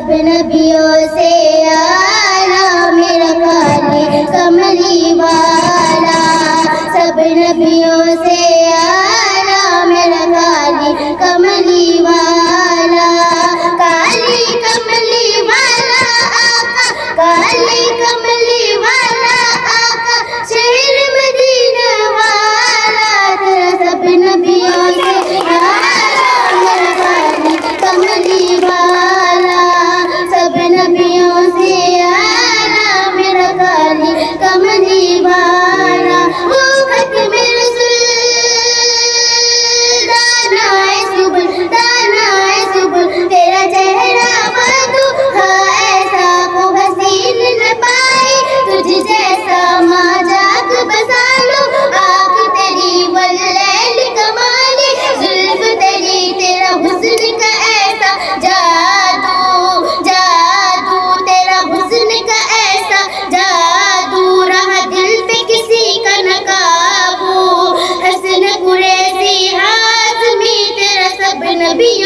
سب نبیوں سے آلہ میرا کالی کملی والا، سب نبیوں سے آلہ میرا کالی کملی والا، کالی کملی والا آقا، کالی کملی والا آقا، شہر مدینہ والا، تیرا سب نبیوں سے آلہ میرا کالی کملی والا، سب نبیوں سے آلہ میرا کالی کملی والا، وہ ختم رسول دانائے سبل، دانائے سبل، تیرا چہرہ بدو ایسا کو حسین نہ پائی، تجھ جیسا ماں جاگ بسا لو، آنکھ تیری واللیل کمالی، زلف تیری تیرا حسن کا ایسا جادو، جادو تیرا حسن کا ایسا جادو، رہا دل پہ کسی کا نہ قابو، حسن قریشی ہاشمی تیرا سب نبی